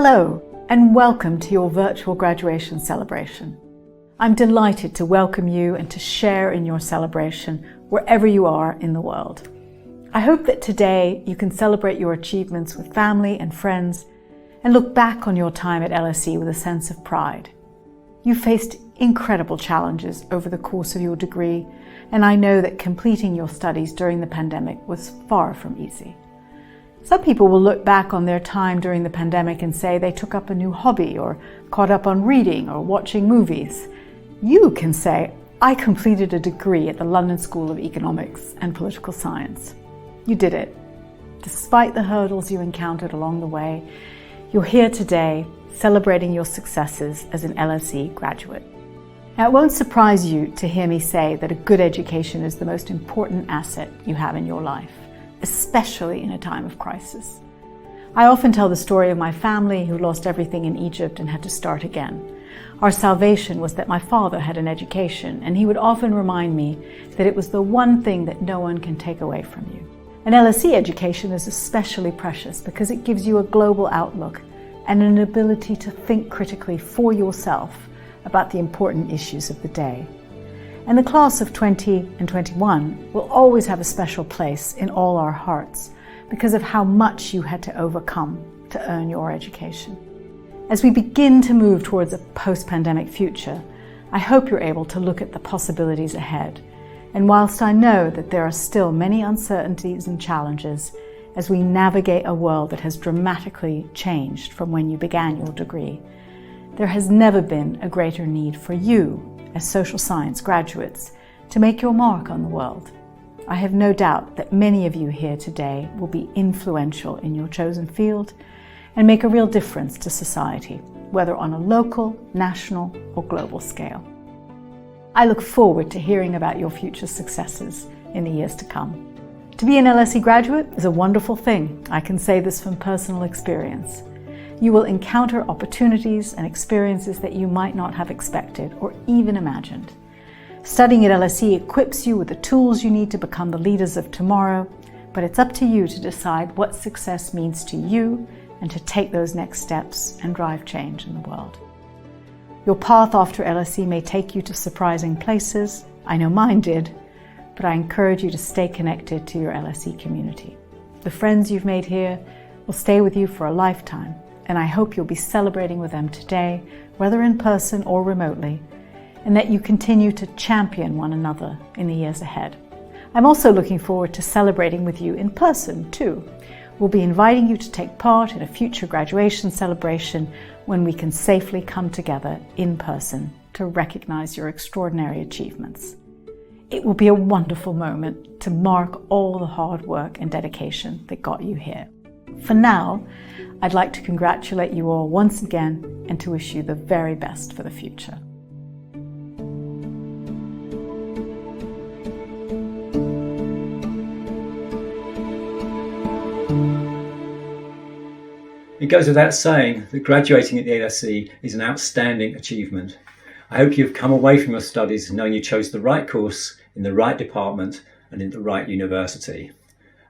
Hello, and welcome to your virtual graduation celebration. I'm delighted to welcome you and to share in your celebration wherever you are in the world. I hope that today you can celebrate your achievements with family and friends and look back on your time at LSE with a sense of pride. You faced incredible challenges over the course of your degree, and I know that completing your studies during the pandemic was far from easy. Some people will look back on their time during the pandemic and say they took up a new hobby or caught up on reading or watching movies. You can say, I completed a degree at the London School of Economics and Political Science. You did it. Despite the hurdles you encountered along the way, you're here today celebrating your successes as an LSE graduate. Now, it won't surprise you to hear me say that a good education is the most important asset you have in your life, especially in a time of crisis. I often tell the story of my family who lost everything in Egypt and had to start again. Our salvation was that my father had an education, and he would often remind me that it was the one thing that no one can take away from you. An LSE education is especially precious because it gives you a global outlook and an ability to think critically for yourself about the important issues of the day. And the class of 20 and 21 will always have a special place in all our hearts because of how much you had to overcome to earn your education. As we begin to move towards a post-pandemic future, I hope you're able to look at the possibilities ahead. And whilst I know that there are still many uncertainties and challenges as we navigate a world that has dramatically changed from when you began your degree, there has never been a greater need for you as social science graduates to make your mark on the world. I have no doubt that many of you here today will be influential in your chosen field and make a real difference to society, whether on a local, national, or global scale. I look forward to hearing about your future successes in the years to come. To be an LSE graduate is a wonderful thing. I can say this from personal experience. You will encounter opportunities and experiences that you might not have expected or even imagined. Studying at LSE equips you with the tools you need to become the leaders of tomorrow, but it's up to you to decide what success means to you and to take those next steps and drive change in the world. Your path after LSE may take you to surprising places. I know mine did, but I encourage you to stay connected to your LSE community. The friends you've made here will stay with you for a lifetime, and I hope you'll be celebrating with them today, whether in person or remotely, and that you continue to champion one another in the years ahead. I'm also looking forward to celebrating with you in person too. We'll be inviting you to take part in a future graduation celebration when we can safely come together in person to recognize your extraordinary achievements. It will be a wonderful moment to mark all the hard work and dedication that got you here. For now, I'd like to congratulate you all once again and to wish you the very best for the future. It goes without saying that graduating at the LSE is an outstanding achievement. I hope you've come away from your studies knowing you chose the right course in the right department and in the right university.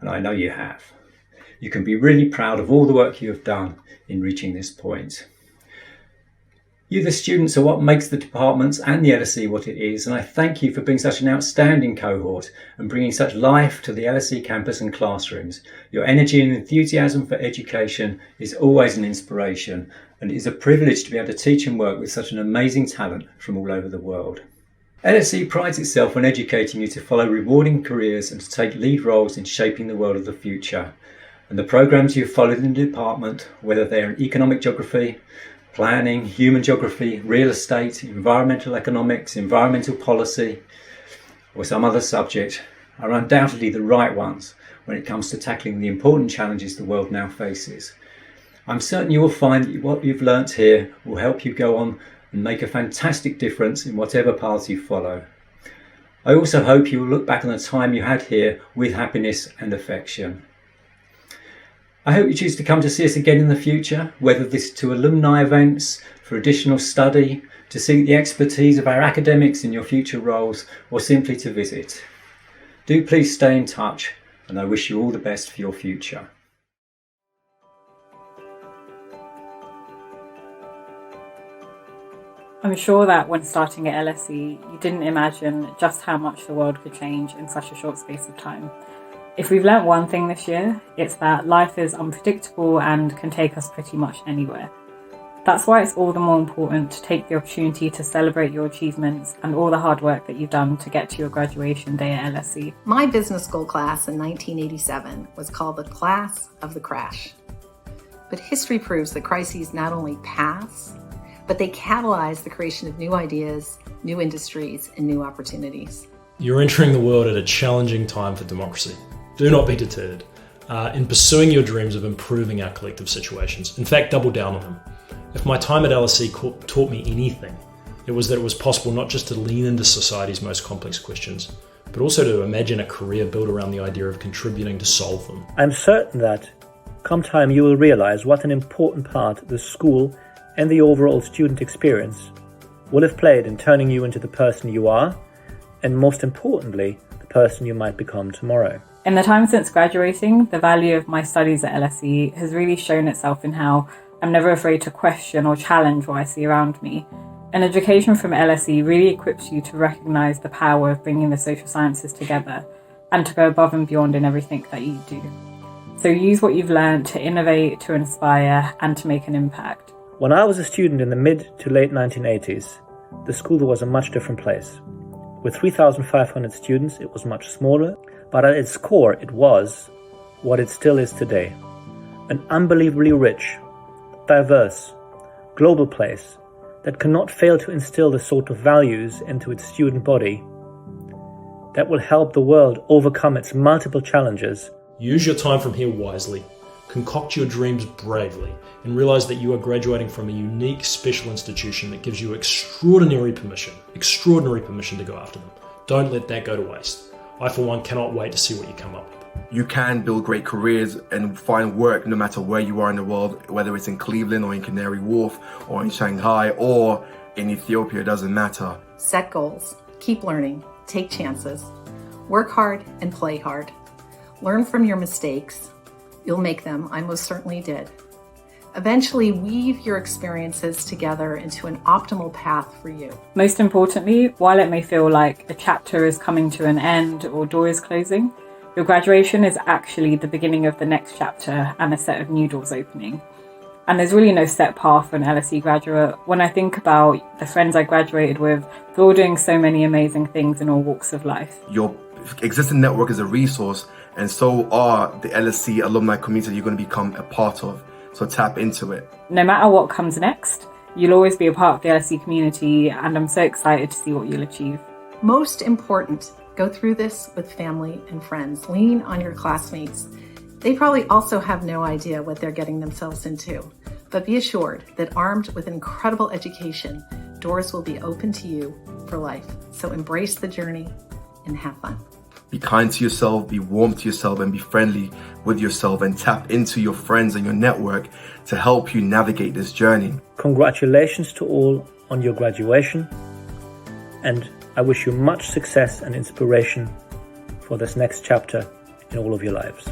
And I know you have. You can be really proud of all the work you have done in reaching this point. You, the students, are what makes the departments and the LSE what it is, and I thank you for being such an outstanding cohort and bringing such life to the LSE campus and classrooms. Your energy and enthusiasm for education is always an inspiration, and it is a privilege to be able to teach and work with such an amazing talent from all over the world. LSE prides itself on educating you to follow rewarding careers and to take lead roles in shaping the world of the future. And the programmes you've followed in the department, whether they're in economic geography, planning, human geography, real estate, environmental economics, environmental policy, or some other subject, are undoubtedly the right ones when it comes to tackling the important challenges the world now faces. I'm certain you will find that what you've learnt here will help you go on and make a fantastic difference in whatever path you follow. I also hope you will look back on the time you had here with happiness and affection. I hope you choose to come to see us again in the future, whether this to alumni events, for additional study, to seek the expertise of our academics in your future roles, or simply to visit. Do please stay in touch, and I wish you all the best for your future. I'm sure that when starting at LSE, you didn't imagine just how much the world could change in such a short space of time. If we've learnt one thing this year, it's that life is unpredictable and can take us pretty much anywhere. That's why it's all the more important to take the opportunity to celebrate your achievements and all the hard work that you've done to get to your graduation day at LSE. My business school class in 1987 was called the Class of the Crash. But history proves that crises not only pass, but they catalyze the creation of new ideas, new industries, and new opportunities. You're entering the world at a challenging time for democracy. Do not be deterred in pursuing your dreams of improving our collective situations. In fact, double down on them. If my time at LSE taught me anything, it was that it was possible not just to lean into society's most complex questions, but also to imagine a career built around the idea of contributing to solve them. I'm certain that, come time, you will realize what an important part the school and the overall student experience will have played in turning you into the person you are, and most importantly, the person you might become tomorrow. In the time since graduating, the value of my studies at LSE has really shown itself in how I'm never afraid to question or challenge what I see around me. An education from LSE really equips you to recognise the power of bringing the social sciences together and to go above and beyond in everything that you do. So use what you've learned to innovate, to inspire, and to make an impact. When I was a student in the mid to late 1980s, the school was a much different place. With 3,500 students, it was much smaller, but at its core, it was what it still is today. An unbelievably rich, diverse, global place that cannot fail to instill the sort of values into its student body that will help the world overcome its multiple challenges. Use your time from here wisely, concoct your dreams bravely, and realize that you are graduating from a unique, special institution that gives you extraordinary permission to go after them. Don't let that go to waste. I, for one, cannot wait to see what you come up with. You can build great careers and find work no matter where you are in the world, whether it's in Cleveland or in Canary Wharf or in Shanghai or in Ethiopia, it doesn't matter. Set goals, keep learning, take chances, work hard and play hard. Learn from your mistakes. You'll make them, I most certainly did. Eventually weave your experiences together into an optimal path for you. Most importantly, while it may feel like a chapter is coming to an end or door is closing, your graduation is actually the beginning of the next chapter and a set of new doors opening. And there's really no set path for an LSE graduate. When I think about the friends I graduated with, they're all doing so many amazing things in all walks of life. Your existing network is a resource, and so are the LSE alumni community you're going to become a part of. So tap into it. No matter what comes next, you'll always be a part of the LSE community, and I'm so excited to see what you'll achieve. Most important, go through this with family and friends. Lean on your classmates. They probably also have no idea what they're getting themselves into. But be assured that armed with incredible education, doors will be open to you for life. So embrace the journey and have fun. Be kind to yourself, be warm to yourself, and be friendly with yourself, and tap into your friends and your network to help you navigate this journey. Congratulations to all on your graduation, and I wish you much success and inspiration for this next chapter in all of your lives.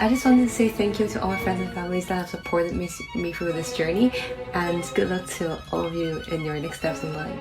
I just wanted to say thank you to all my friends and families that have supported me through this journey, and good luck to all of you in your next steps in life.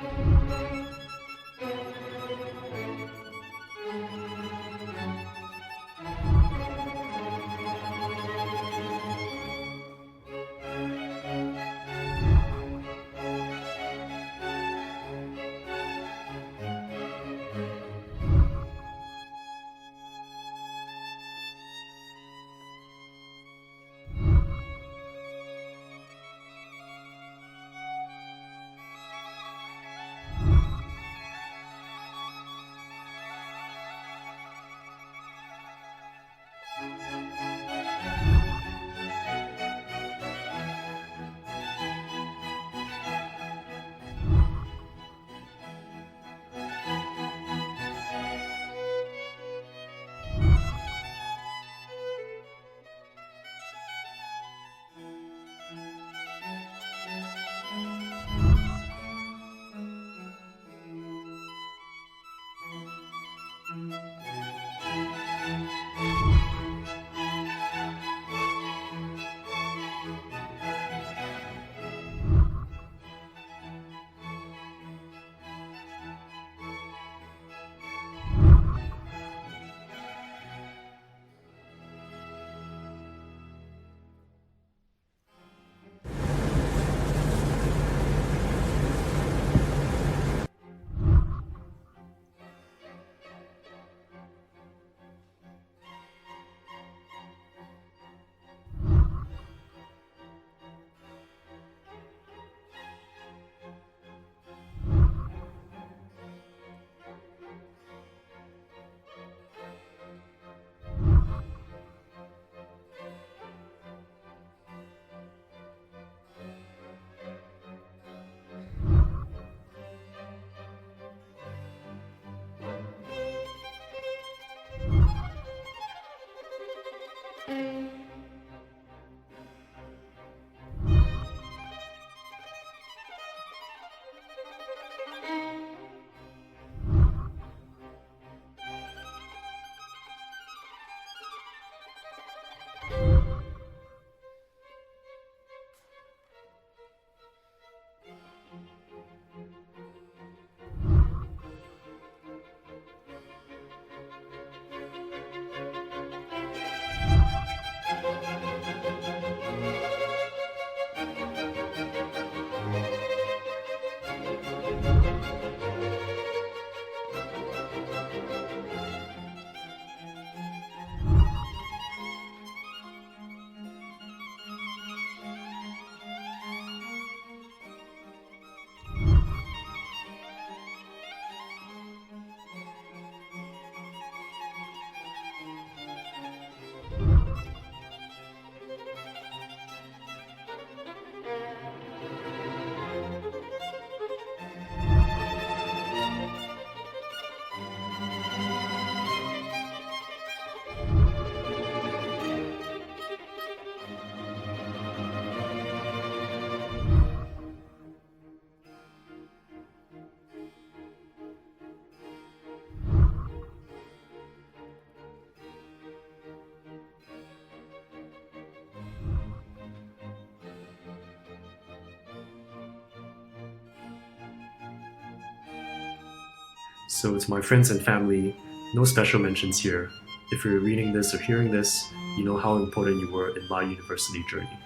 So to my friends and family, no special mentions here. If you're reading this or hearing this, you know how important you were in my university journey.